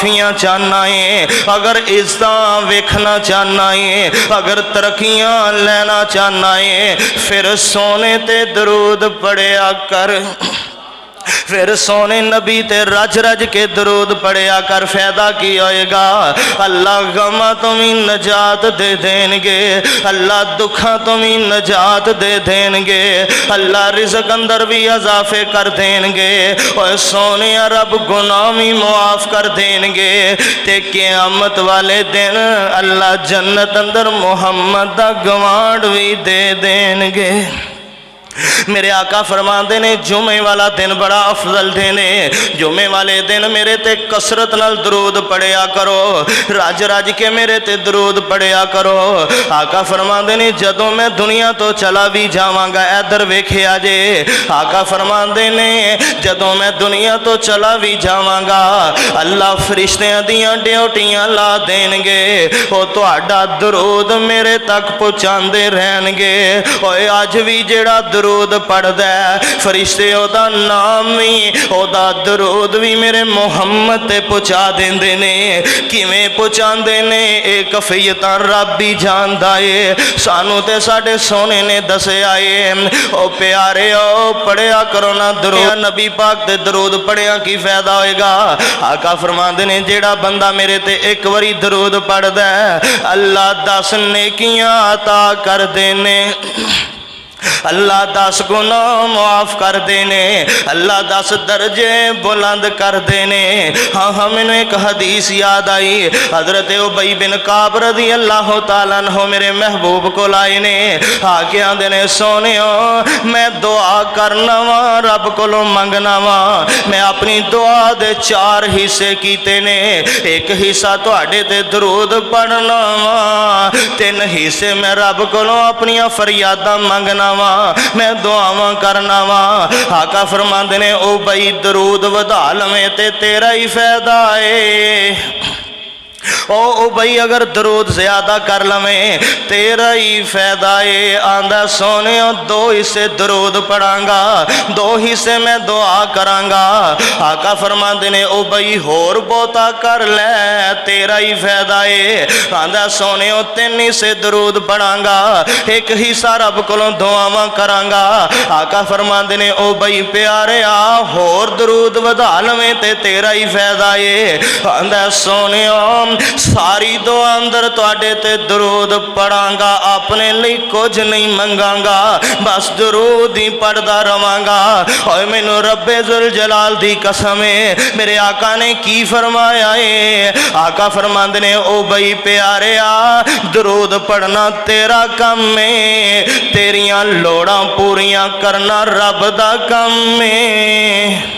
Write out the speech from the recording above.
माफियां चाहना है, अगर इज्जत वेखना चाहना है, अगर तरक्कियां लेना चाहना है, फिर सोने ते दरूद पढ़िया कर, फिर सोने नबी ते रज रज के दरूद पढ़िया कर। फायदा की होएगा? अल्लाह गमा तो भी नजात दे देंगे, अल्लाह दुखा तो भी नजात दे देंगे, अल्लाह रिज़्क अंदर भी इजाफे कर देंगे और सोने रब गुनाह भी मुआफ कर देंगे। ते क़यामत वाले दिन अल्लाह जन्नत अंदर मुहम्मद दा गवांड भी दे देंगे। मेरे आका फरमाते ने जुमे वाला दिन बड़ा अफजल दिन है। जुमे वाले दिन मेरे ते कसरत नाल दरूद पढ़िया करो, रज रज के मेरे ते दरूद पढ़िया करो। आका फरमाते ने जदों मैं दुनिया तो चला भी जावांगा, इधर वेखिया जे, आका फरमाते ने जदों मैं दुनिया तो चला भी जावांगा अल्लाह फरिश्तियां दियां ड्यूटियां ला देंगे, वो तुहाडा दरूद मेरे तक पहुँचाते रहनगे। ओए अज भी जेड़ा दरूद पढ़दा है फरिश्ते ओदा नाम भी ओदा दरूद भी मेरे मुहम्मद ते पहुँचा देंदे ने। किवें पहुँचाते ने एक कफियत रब ही जानदा है, सानू ते साडे सोने ने दसिया है। ओ प्यारे ओ पढ़िया करो ना दरूद, नबी पाक ते दरूद पढ़िया की फायदा होएगा? आका फरमाते ने जेड़ा बंदा मेरे ते एक बारी दरूद पढ़दा है अल्लाह 10 नेकियां अता कर देने, अल्लाह 10 गुनाह माफ कर देने, अल्लाह 10 दर्जे बुलंद कर देने। हाँ हाँ मैंने एक हदीस याद आई, हजरत उबई बिन काब रज़ी अल्लाह तआला अन्हु मेरे महबूब को लाए ने, आके आंदे ने सोने मैं दुआ करना वा, रब कोलों मंगना वा, मैं अपनी दुआ दे 4 हिस्से कीते ने। एक हिस्सा तुहाडे ते दरूद पढ़ना वा, 3 हिस्से मैं रब कोलों अपनी फरियादां मंगना वा, मैं दुआवां करना वा। आका फरमांदे ने ओ बई दरूद वधा लवें ते तेरा ही फायदा है। ओ भाई अगर दरूद ज्यादा कर लवें तेरा ही फायदा है। आंदा सोने 2 हिस्से दरूद पढ़ांगा, 2 हिस्से मैं दुआ करांगा। आका फरमाते ने ओ भाई होर बहुता कर ले तेरा ही फायदा है। आंदा सोने 3 हिस्से दरूद पढ़ांगा, 1 हिस्सा रब कोलों दुआवां करांगा। आका फरमाते ने ओ भाई प्यारे आ होर दरूद वधा लवें ते तेरा ही फायदा है। आंदा सोने सारी दुआ अंदर तुहाडे ते दरूद पढ़ांगा, अपने लिए कुछ नहीं मंगांगा, बस दरूद ही पढ़दा रवांगा। और मैनू रब्बे जुल जलाल दी कसम है मेरे आका ने की फरमाया है। आका फरमांदे ने ओ बई प्यारे आ दरूद पढ़ना तेरा काम है, तेरियां लोड़ां पूरियां करना रब दा काम है।